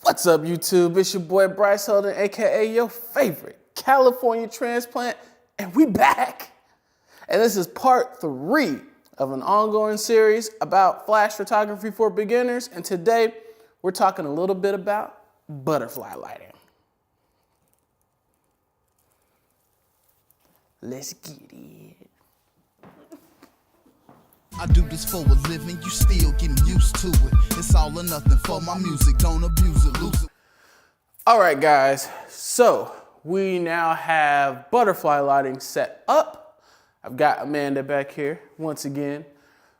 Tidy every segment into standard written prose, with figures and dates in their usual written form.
What's up, YouTube? It's your boy Bryce Holden, aka your favorite California transplant, and we back. And this is part 3 of an ongoing series about flash photography for beginners. And today we're talking a little bit about butterfly lighting. Let's get it. I do this for a living, you still getting used to it. It's all or nothing for my music, don't abuse it, lose it. All right, guys, so we now have butterfly lighting set up. I've got Amanda back here once again.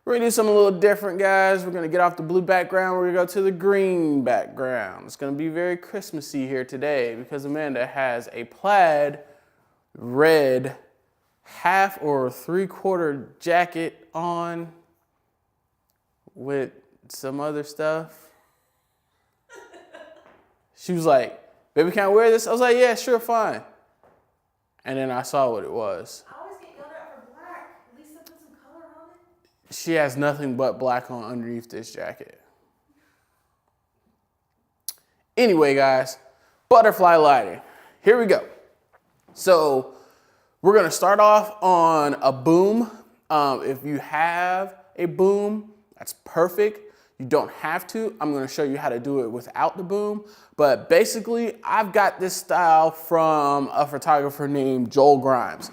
We're gonna do something a little different, guys. We're gonna get off the blue background, we're gonna go to the green background. It's gonna be very Christmassy here today because Amanda has a plaid red 1/2 or 3/4 jacket on with some other stuff. She was like, baby, can I wear this? I was like, yeah, sure, fine. And then I saw what it was. I always get yelled at for black. At least I put some color on it. She has nothing but black on underneath this jacket. Anyway, guys, butterfly lighting. Here we go. So we're gonna start off on a boom. If you have a boom, that's perfect. You don't have to. I'm gonna show you how to do it without the boom. But basically, I've got this style from a photographer named Joel Grimes.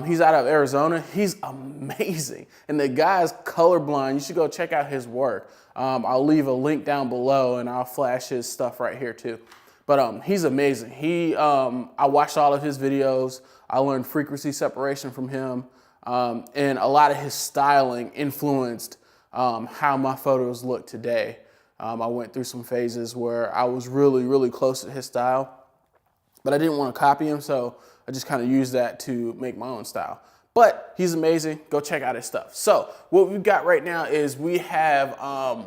He's out of Arizona. He's amazing. And the guy's colorblind. You should go check out his work. I'll leave a link down below and I'll flash his stuff right here too. But he's amazing. I watched all of his videos. I learned frequency separation from him. And a lot of his styling influenced how my photos look today. I went through some phases where I was really, really close to his style, but I didn't want to copy him, so I just kind of used that to make my own style. But he's amazing. Go check out his stuff. So what we've got right now is we have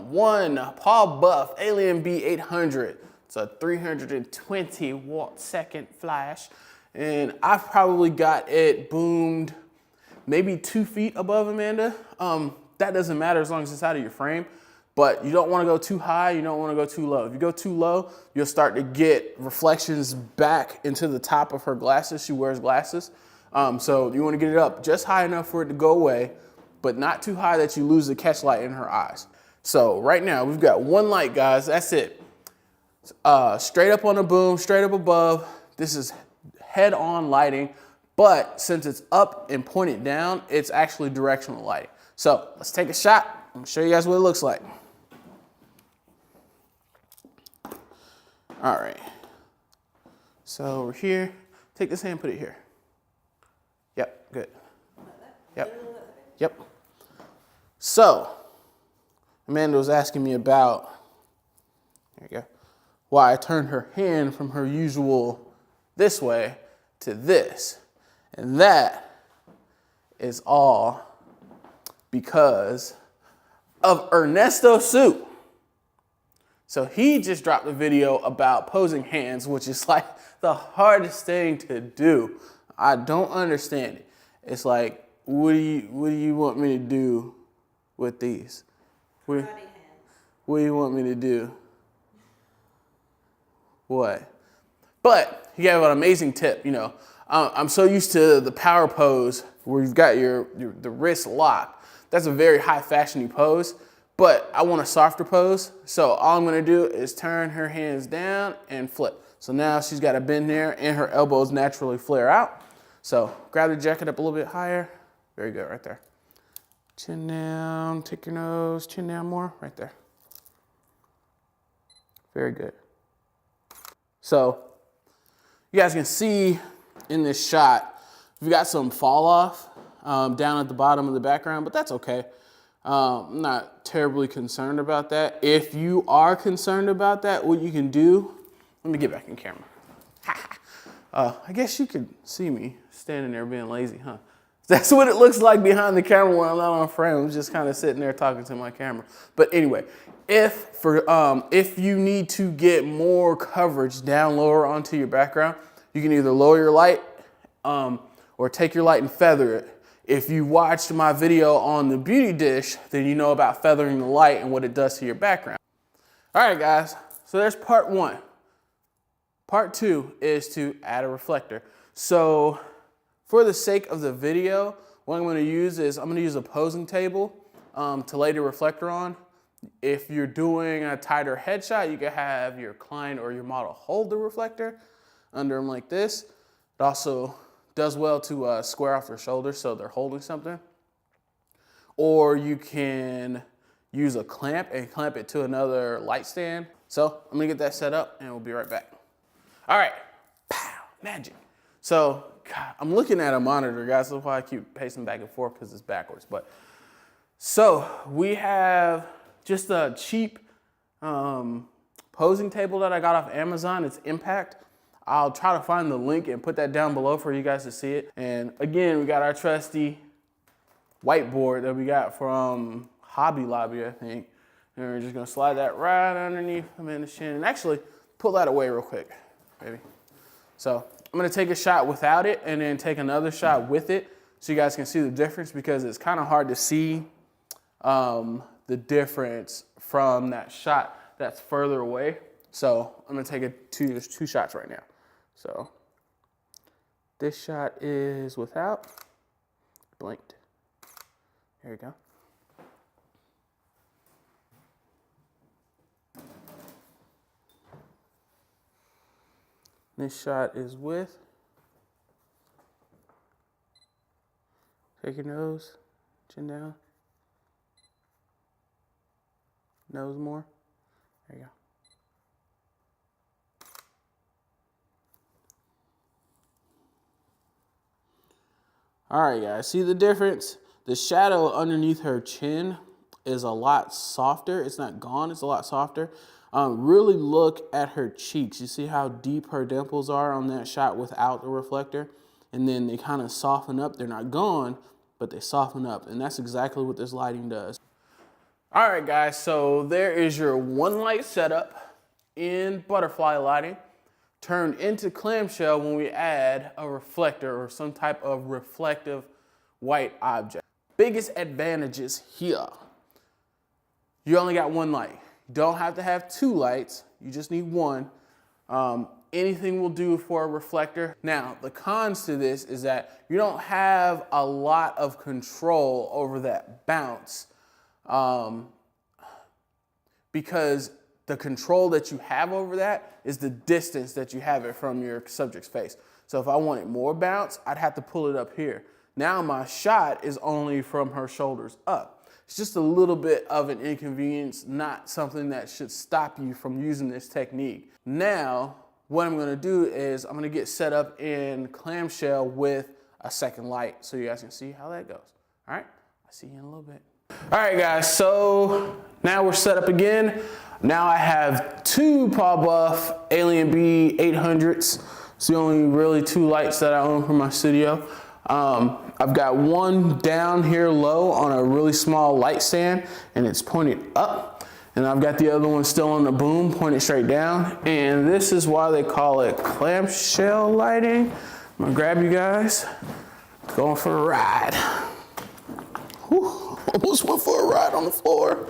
one Paul Buff Alien B800. It's a 320 watt second flash, and I've probably got it boomed maybe 2 feet above Amanda. That doesn't matter as long as it's out of your frame, but you don't want to go too high, you don't want to go too low. If you go too low, you'll start to get reflections back into the top of her glasses. She wears glasses. So you want to get it up just high enough for it to go away, but not too high that you lose the catch light in her eyes. So right now we've got one light, guys, that's it. Straight up on the boom, straight up above. This is head-on lighting, but since it's up and pointed down, it's actually directional lighting. So let's take a shot. I'm gonna show you guys what it looks like. All right. So we're here. Take this hand, put it here. Yep, good. Yep, yep. So Amanda was asking me about, there you go, why I turned her hand from her usual this way to this. And that is all because of Ernesto Su. So he just dropped a video about posing hands, which is like the hardest thing to do. I don't understand it. It's like, what do you want me to do with these? What do you want me to do? What? But he gave an amazing tip, you know. I'm so used to the power pose where you've got the wrist locked. That's a very high fashion-y pose, but I want a softer pose. So all I'm gonna do is turn her hands down and flip. So now she's got a bend there and her elbows naturally flare out. So grab the jacket up a little bit higher. Very good, right there. Chin down, take your nose, chin down more, right there. Very good. So you guys can see in this shot, we've got some fall off down at the bottom of the background, but that's okay. I'm not terribly concerned about that. If you are concerned about that, what you can do, let me get back in camera. I guess you could see me standing there being lazy, huh? That's what it looks like behind the camera when I'm not on frame. I'm just kind of sitting there talking to my camera. But anyway, if you need to get more coverage down lower onto your background, you can either lower your light or take your light and feather it. If you watched my video on the beauty dish, then you know about feathering the light and what it does to your background. All right, guys, so there's part one. Part two is to add a reflector. So for the sake of the video, what I'm going to use is I'm going to use a posing table to lay the reflector on. If you're doing a tighter headshot, you can have your client or your model hold the reflector under them like this. It also does well to square off their shoulders so they're holding something. Or you can use a clamp and clamp it to another light stand. So I'm gonna get that set up and we'll be right back. All right, pow, magic. So God, I'm looking at a monitor, guys. That's why I keep pacing back and forth because it's backwards. But so we have just a cheap posing table that I got off Amazon. It's Impact. I'll try to find the link and put that down below for you guys to see it. And again, we got our trusty whiteboard that we got from Hobby Lobby, I think. And we're just gonna slide that right underneath Amanda's chin. And actually, pull that away real quick, baby. So I'm gonna take a shot without it and then take another shot with it so you guys can see the difference, because it's kind of hard to see the difference from that shot that's further away. So I'm gonna take there's two shots right now. So this shot is without, blinked. There you go. This shot is with. Take your nose, chin down. Nose more. There you go. All right, guys, see the difference? The shadow underneath her chin is a lot softer. It's not gone, it's a lot softer. Really look at her cheeks. You see how deep her dimples are on that shot without the reflector? And then they kind of soften up. They're not gone, but they soften up. And that's exactly what this lighting does. All right, guys, so there is your one light setup in butterfly lighting, turned into clamshell when we add a reflector or some type of reflective white object. Biggest advantages here. You only got one light. You don't have to have two lights. You just need one. Anything will do for a reflector. Now, the cons to this is that you don't have a lot of control over that bounce, because the control that you have over that is the distance that you have it from your subject's face. So if I wanted more bounce, I'd have to pull it up here. Now my shot is only from her shoulders up. It's just a little bit of an inconvenience, not something that should stop you from using this technique. Now, what I'm gonna do is I'm gonna get set up in clamshell with a second light so you guys can see how that goes. All right, I'll see you in a little bit. All right, guys, so now we're set up again. Now I have two Paul Buff Alien B 800s. It's the only really two lights that I own for my studio. I've got one down here low on a really small light stand and it's pointed up. And I've got the other one still on the boom, pointed straight down. And this is why they call it clamshell lighting. I'm gonna grab you guys, going for a ride. Whew, almost went for a ride on the floor.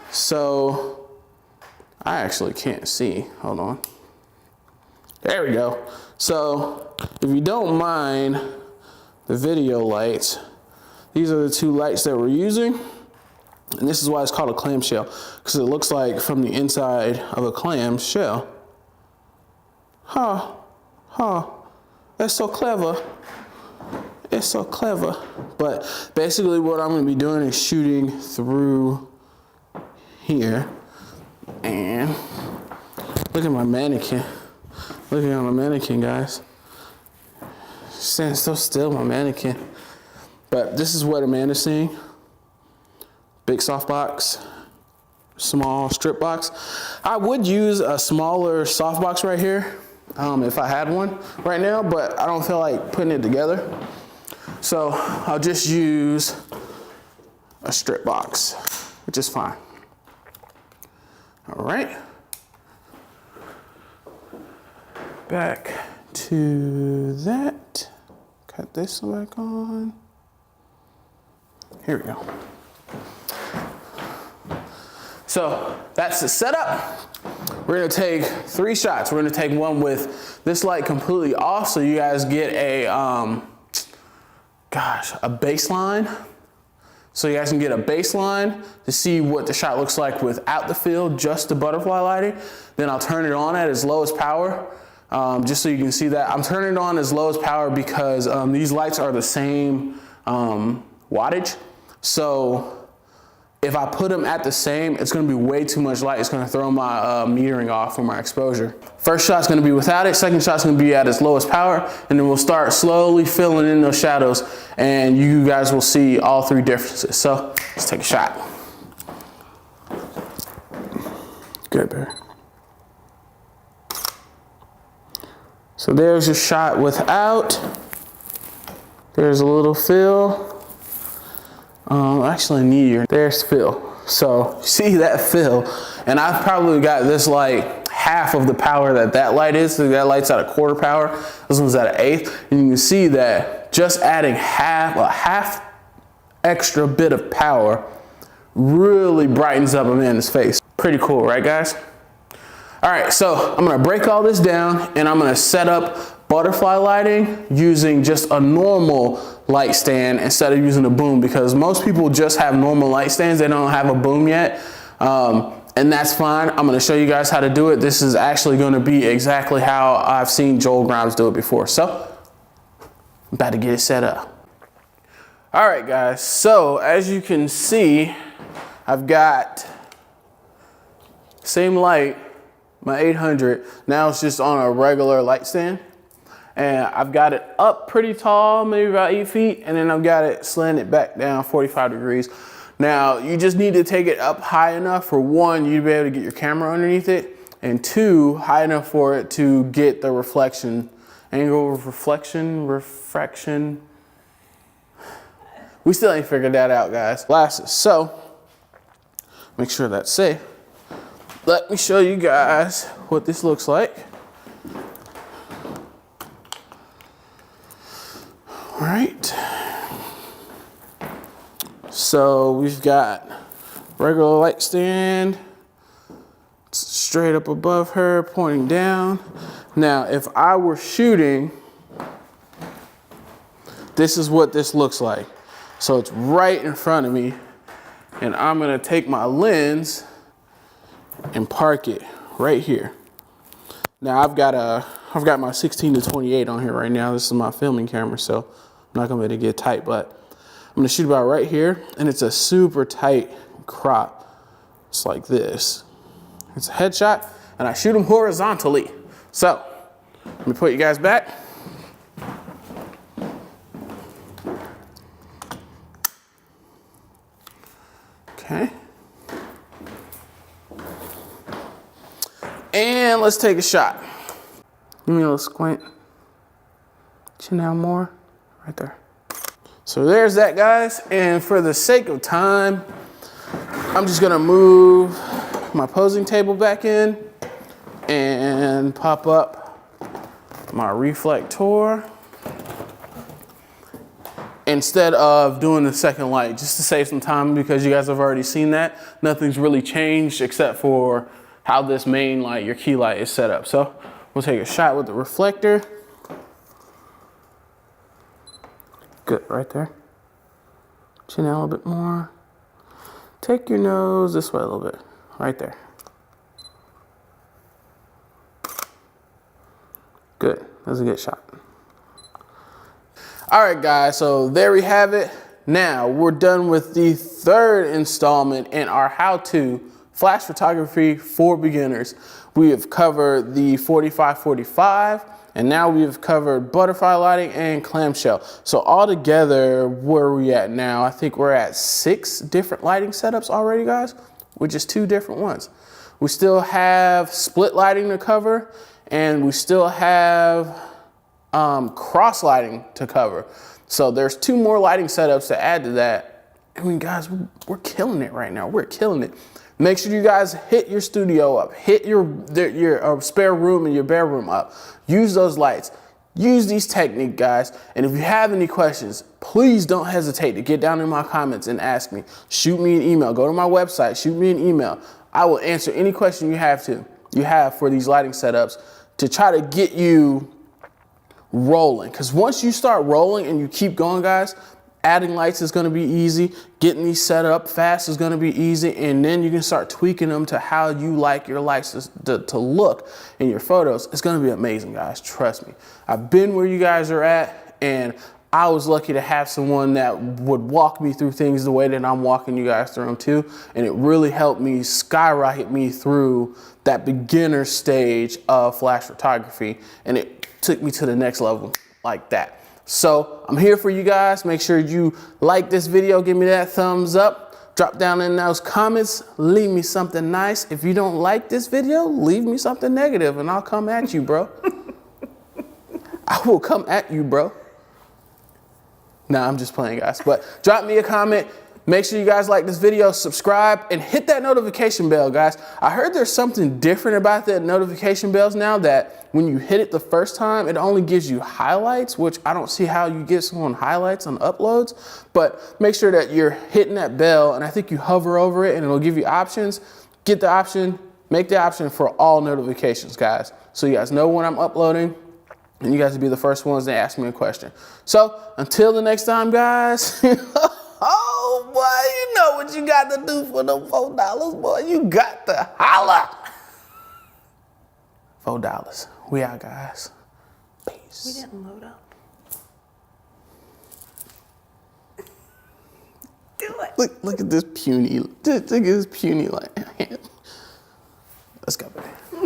So, I actually can't see, hold on. There we go. So, if you don't mind the video lights, these are the two lights that we're using. And this is why it's called a clamshell, because it looks like from the inside of a clam shell. That's so clever. It's so clever. But basically what I'm gonna be doing is shooting through here. And look at my mannequin. Look at my mannequin, guys. Standing so still, my mannequin. But this is what Amanda's seeing. Big softbox, small strip box. I would use a smaller softbox right here if I had one right now, but I don't feel like putting it together. So I'll just use a strip box, which is fine. All right. Back to that. Cut this back on. Here we go. So that's the setup. We're gonna take 3 shots. We're gonna take one with this light completely off so you guys get a baseline. So you guys can get a baseline to see what the shot looks like without the fill, just the butterfly lighting. Then I'll turn it on at its lowest power, just so you can see that. I'm turning it on as low as power because these lights are the same wattage. So if I put them at the same, it's gonna be way too much light. It's gonna throw my metering off for my exposure. First shot's gonna be without it. Second shot's gonna be at its lowest power. And then we'll start slowly filling in those shadows and you guys will see all 3 differences. So let's take a shot. Good, Barry. So there's your shot without. There's a little fill. Actually near, there's fill. So see that fill, and I've probably got this like half of the power that light is. So that light's at a 1/4 power. This one's at an 1/8, and you can see that just adding half extra bit of power really brightens up a man's face. Pretty cool, right, guys? All right, so I'm gonna break all this down, and I'm gonna set up butterfly lighting using just a normal light stand instead of using a boom, because most people just have normal light stands. They don't have a boom yet, and that's fine. I'm going to show you guys how to do it. This is actually going to be exactly how I've seen Joel Grimes do it before. So I'm about to get it set up. All right, guys, so as you can see, I've got same light, my 800. Now it's just on a regular light stand. And I've got it up pretty tall, maybe about 8 feet, and then I've got it slanted back down 45 degrees. Now, you just need to take it up high enough for 1, you to be able to get your camera underneath it, and 2, high enough for it to get the reflection, angle of refraction. We still ain't figured that out, guys. Glasses, so, make sure that's safe. Let me show you guys what this looks like. All right, so we've got regular light stand straight up above her, pointing down. Now, if I were shooting, this is what this looks like. So it's right in front of me, and I'm gonna take my lens and park it right here. Now I've got my 16-28 on here right now. This is my filming camera, so I'm not gonna be able to get tight, but I'm gonna shoot about right here, and it's a super tight crop. It's like this. It's a headshot, and I shoot them horizontally. So let me put you guys back. Okay. And let's take a shot. Give me a little squint. Chin out more. Right there. So there's that, guys. And for the sake of time, I'm just gonna move my posing table back in and pop up my reflector instead of doing the second light, just to save some time, because you guys have already seen that. Nothing's really changed except for how this main light, your key light, is set up. So we'll take a shot with the reflector. Good, right there. Chin out a little bit more. Take your nose this way a little bit, right there. Good, that's a good shot. All right, guys, so there we have it. Now we're done with the 3rd installment in our how-to flash photography for beginners. We have covered the 45-45, and now we've covered butterfly lighting and clamshell. So altogether, where are we at now? I think we're at 6 different lighting setups already, guys, with just 2 different ones. We still have split lighting to cover, and we still have cross lighting to cover. So there's 2 more lighting setups to add to that. I mean, guys, we're killing it right now. We're killing it. Make sure you guys hit your studio up, hit your spare room and your bare room up. Use those lights. Use these techniques, guys. And if you have any questions, please don't hesitate to get down in my comments and ask me. Shoot me an email. Go to my website. Shoot me an email. I will answer any question you have for these lighting setups to try to get you rolling. Because once you start rolling and you keep going, guys, adding lights is going to be easy. Getting these set up fast is going to be easy. And then you can start tweaking them to how you like your lights to look in your photos. It's going to be amazing, guys. Trust me. I've been where you guys are at, and I was lucky to have someone that would walk me through things the way that I'm walking you guys through them too. And it really helped me skyrocket me through that beginner stage of flash photography. And it took me to the next level like that. So I'm here for you guys. Make sure you like this video. Give me that thumbs up. Drop down in those comments. Leave me something nice. If you don't like this video, leave me something negative and I'll come at you, bro. I will come at you, bro. Nah, I'm just playing, guys. But drop me a comment. Make sure you guys like this video, subscribe, and hit that notification bell, guys. I heard there's something different about the notification bells now, that when you hit it the first time, it only gives you highlights, which I don't see how you get someone highlights on uploads. But make sure that you're hitting that bell, and I think you hover over it and it'll give you options. Get the option, make the option for all notifications, guys. So you guys know when I'm uploading, and you guys will be the first ones to ask me a question. So until the next time, guys. Oh, boy, you know what you got to do for them $4, boy. You got to holla. $4. We out, guys. Peace. We didn't load up. Do it. Look at this puny, look at this puny light. Let's go, baby.